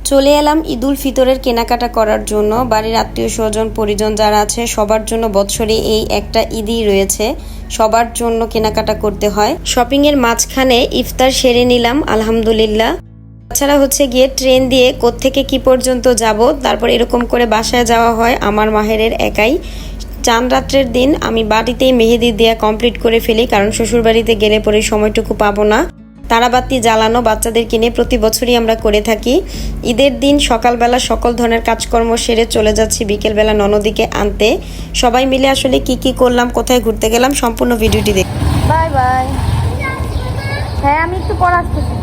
চলে এলাম ঈদুল ফিতরের কেনাকাটা করার জন্য। বাড়ির আত্মীয় স্বজন পরিজন যারা আছে সবার জন্য বছরে এই একটা ঈদই রয়েছে, সবার জন্য কেনাকাটা করতে হয়। শপিং এর মাঝখানে ইফতার সেরে নিলাম আলহামদুলিল্লাহ। তাছাড়া হচ্ছে গিয়ে ট্রেন দিয়ে কোত্থেকে কি পর্যন্ত যাব, তারপর এরকম করে বাসায় যাওয়া হয় আমার মাহেরের একাই। চান রাত্রের দিন আমি বাড়িতেই মেহেদি দেয়া কমপ্লিট করে ফেলি, কারণ শ্বশুর বাড়িতে গেলে পরে সময়টুকু পাবো না। তারাবাতি জ্বালানো বাচ্চাদেরকে নিয়ে প্রতি বছরই আমরা করে থাকি। ঈদের দিন সকালবেলা সকল ধরনের কাজকর্ম সেরে চলে যাচ্ছি বিকেলবেলা ননদিকে আনতে। সবাই মিলে আসলে কি কি করলাম, কোথায় ঘুরতে গেলাম, সম্পূর্ণ ভিডিওটি দেখ। Bye bye. হ্যাঁ, আমি একটু পর আসতেছি।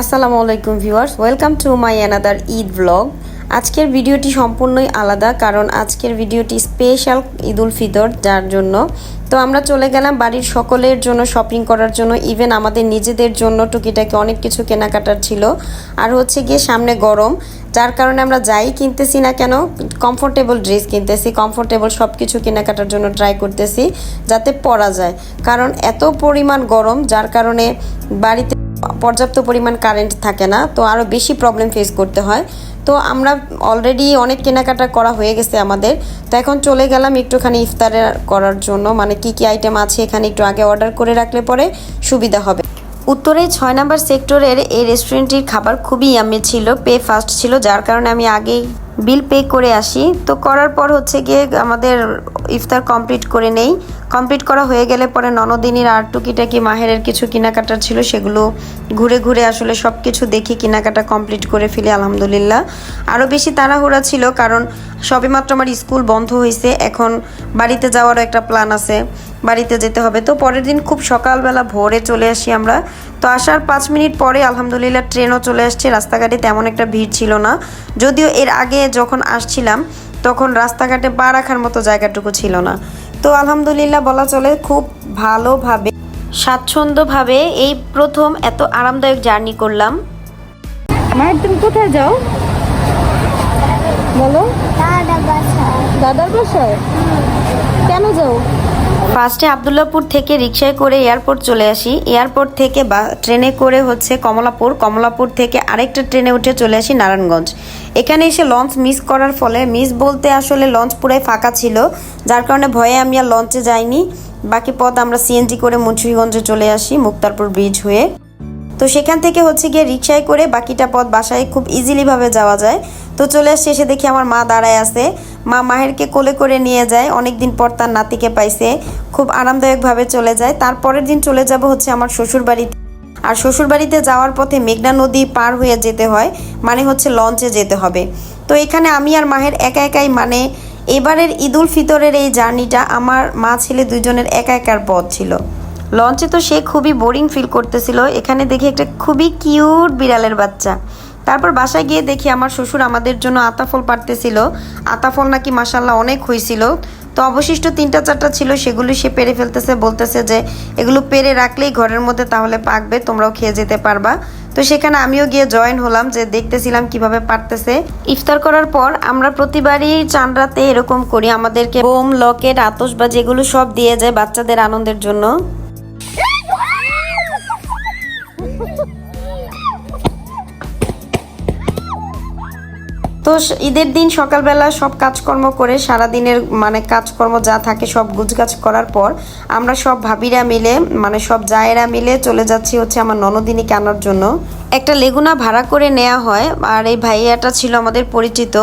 আসসালামু আলাইকুম viewers, welcome to my another Eid blog. আজকের ভিডিওটি সম্পূর্ণই আলাদা, কারণ আজকের ভিডিওটি স্পেশাল ঈদুল ফিতর, যার জন্য তো আমরা চলে গেলাম বাড়ির সকলের জন্য শপিং করার জন্য। ইভেন আমাদের নিজেদের জন্য টুকিটাকি অনেক কিছু কেনাকাটার ছিল। আর হচ্ছে গিয়ে সামনে গরম, যার কারণে আমরা যাই কিনতেছি না কেন, কমফোর্টেবল ড্রেস কিনতেছি, কমফোর্টেবল সব কিছু কেনাকাটার জন্য ট্রাই করতেছি যাতে পরা যায়। কারণ এত পরিমাণ গরম, যার কারণে বাড়িতে পর্যাপ্ত পরিমাণ কারেন্ট থাকে না, তো আরও বেশি প্রবলেম ফেস করতে হয়। তো আমরা অলরেডি অনেক কেনাকাটা করা হয়ে গেছে আমাদের। তো এখন চলে গেলাম একটুখানি ইফতারের করার জন্য, মানে কি কি আইটেম আছে এখানে একটু আগে অর্ডার করে রাখলে পরে সুবিধা হবে। উত্তরে 6 নম্বর সেক্টরের এই রেস্টুরেন্টটির খাবার খুবই ইয়াম্মি ছিল, পে ফাস্ট ছিল, যার কারণে আমি আগেই বিল পে করে আসি। তো করার পর হচ্ছে গিয়ে আমাদের ইফতার কমপ্লিট করে নেই। কমপ্লিট করা হয়ে গেলে পরে ননদিনীর আর টুকিটাকি মাহেরের কিছু কেনাকাটা ছিল, সেগুলো ঘুরে ঘুরে আসলে সব কিছু দেখি কেনাকাটা কমপ্লিট করে ফেলি আলহামদুলিল্লাহ। আরও বেশি তাড়াহুড়া ছিল, কারণ সবেমাত্র আমার স্কুল বন্ধ হয়েছে, এখন বাড়িতে যাওয়ারও একটা প্ল্যান আছে, বাড়িতে যেতে হবে। তো পরের দিন খুব সকালবেলা ভোরে চলে আসি আমরা। তো আসার 5 মিনিট পরে আলহামদুলিল্লাহ ট্রেনও চলে আসছে। রাস্তাঘাটে তেমন একটা ভিড় ছিল না, যদিও এর আগে যখন আসছিলাম তখন রাস্তাঘাটে পা রাখার মতো জায়গাটুকু ছিল না। তো আলহামদুলিল্লাহ বলা চলে খুব ভালোভাবে স্বাচ্ছন্দ্যভাবে এই প্রথম এত আরামদায়ক জার্নি করলাম। মায়ের, তুমি কোথায় যাও বলো? দাদার বাসায়। কেন যাও? ফার্স্টে আবদুল্লাপুর থেকে রিক্সায় করে এয়ারপোর্ট চলে আসি। এয়ারপোর্ট থেকে ট্রেনে করে হচ্ছে কমলাপুর থেকে আরেকটা ট্রেনে উঠে চলে আসি নারায়ণগঞ্জ। এখানে এসে লঞ্চ মিস করার ফলে, মিস বলতে আসলে লঞ্চ পুরাই ফাঁকা ছিল, যার কারণে ভয়ে আমি আর লঞ্চে যাইনি। বাকি পথ আমরা সিএনজি করে মুন্সিগঞ্জে চলে আসি মুক্তারপুর ব্রিজ হয়ে। তো সেখান থেকে হচ্ছে গিয়ে রিক্সায় করে বাকিটা পথ বাসায় খুব ইজিলিভাবে যাওয়া যায়। তো চলে আসছে, এসে দেখি আমার মা দাঁড়ায় আছে। মা মাহেরকে কোলে করে নিয়ে যায়, অনেক দিন পর তার নাতিকে পাইছে, খুব আরামদায়কভাবে চলে যায়। তারপরের দিন চলে যাব হচ্ছে আমার শ্বশুর বাড়িতে। আর শ্বশুর বাড়িতে যাওয়ার পথে মেঘনা নদী পার হয়ে যেতে হয়, মানে হচ্ছে লঞ্চে যেতে হবে। তো এখানে আমি আর মাহের একা একাই, মানে এবারের ঈদুল ফিতরের এই জার্নিটা আমার মা ছেলে দুইজনের একা একার পথ ছিল। লঞ্চে তো সে খুবই বোরিং ফিল করতেছিল। এখানে দেখি একটা খুবই কিউট বিড়ালের বাচ্চা। তারপর বাসায় গিয়ে দেখি আমার শ্বশুর আমাদের জন্য আতাফল পাড়তেছিল। আতাফল নাকি মাশাল্লাহ অনেক হয়েছিল। তো অবশিষ্ট 3-4টা ছিল, সেগুলো সে পেরে ফেলতেছে, বলতেছে যে এগুলো পেরে রাখলেই ঘরের মধ্যে তাহলে পাকবে, তোমরাও খেয়ে যেতে পারবা। তো সেখানে আমিও গিয়ে জয়েন হলাম, যে দেখতেছিলাম কিভাবে পারতেছে। ইফতার করার পর আমরা প্রতিবারই চান রাতে এরকম করি, আমাদেরকে বোম, লকেট, আতশবাজি এগুলো সব দিয়ে যায় বাচ্চাদের আনন্দের জন্য। তো ঈদের দিন সকালবেলা সব কাজকর্ম করে সারাদিনের মানে কাজকর্ম যা থাকে সব গুছগাছ করার পর আমরা সব ভাবিরা মিলে, মানে সব জায়েরা মিলে চলে যাচ্ছি হচ্ছে আমার ননদিনীকে আনার জন্য। একটা লেগুনা ভাড়া করে নেওয়া হয়, আর এই ভাইয়াটা ছিল আমাদের পরিচিত।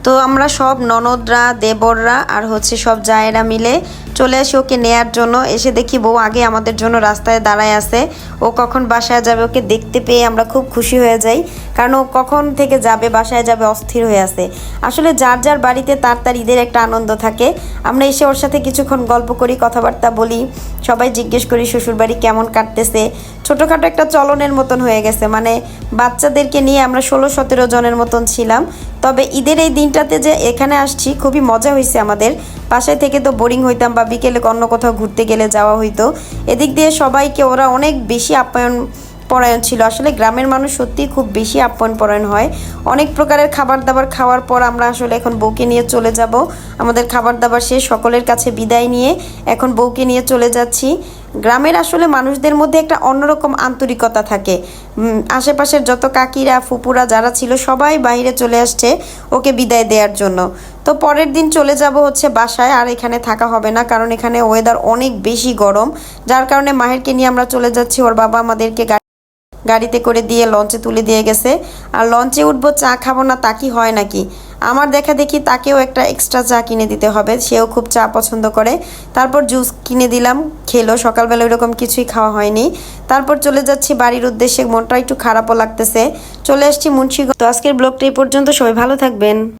তো আমরা সব ননদরা, দেবররা আর হচ্ছে সব জায়েরা মিলে চলে আসি ওকে নেয়ার জন্য। এসে দেখি বউ আগে আমাদের জন্য রাস্তায় দাঁড়ায় আছে, ও কখন বাসায় যাবে ওকে দেখতে পেয়ে আমরা খুব খুশি হয়ে যাই, কারণ ও কখন থেকে যাবে, বাসায় যাবে অস্থির হয়ে আছে। আসলে যার যার বাড়িতে তার তার ঈদের একটা আনন্দ থাকে। আমরা এসে ওর সাথে কিছুক্ষণ গল্প করি, কথাবার্তা বলি, সবাই জিজ্ঞেস করি শ্বশুরবাড়ি কেমন কাটতেছে। ছোটোখাটো একটা চলনের মতন হয়ে গেছে, মানে বাচ্চাদেরকে নিয়ে আমরা 16-17 জনের মতন ছিলাম। তবে ঈদের এই দিনটাতে যে এখানে আসছি খুবই মজা হয়েছে আমাদের। বাসায় থেকে তো বোরিং হইতাম, বা বিকেলে অন্য কোথাও ঘুরতে গেলে যাওয়া হইতো। এদিক দিয়ে সবাইকে ওরা অনেক বেশি আপ্যায়ন পরায়ণ ছিল। আসলে গ্রামের মানুষ সত্যিই খুব বেশি আপ্যায়ন পরায়ণ হয়। অনেক প্রকারের খাবার দাবার খাওয়ার পর আমরা আসলে এখন বউকে নিয়ে চলে যাব। আমাদের খাবার দাবার শেষ, সকলের কাছে বিদায় নিয়ে এখন বউকে নিয়ে চলে যাচ্ছি। গ্রামের আসলে মানুষদের মধ্যে একটা অন্যরকম আন্তরিকতা থাকে। আশেপাশের যত কাকিরা ফুপুরা যারা ছিল সবাই বাইরে চলে আসছে ওকে বিদায় দেওয়ার জন্য। তো পরের দিন চলে যাব হচ্ছে বাসায়, আর এখানে থাকা হবে না কারণ এখানে ওয়েদার অনেক বেশি গরম, যার কারণে মাহিরকে নিয়ে আমরা চলে যাচ্ছি। ওর বাবা আমাদেরকে গাড়িতে করে দিয়ে লঞ্চে তুলে দিয়ে গেছে। আর লঞ্চে উঠবো, চা খাবো না তা কি হয় নাকি? আমার দেখা দেখি তাকেও একটা এক্সট্রা চা কিনে দিতে হবে, সেও খুব চা পছন্দ করে। তারপর জুস কিনে দিলাম, খেলো। সকালবেলা ওইরকম কিছুই খাওয়া হয়নি। তারপর চলে যাচ্ছি বাড়ির উদ্দেশ্যে, মনটা একটু খারাপও লাগতেছে। চলে আসছি মুন্সিগঞ্জ। তো আজকের ব্লগটা এই পর্যন্ত, সবাই ভালো থাকবেন।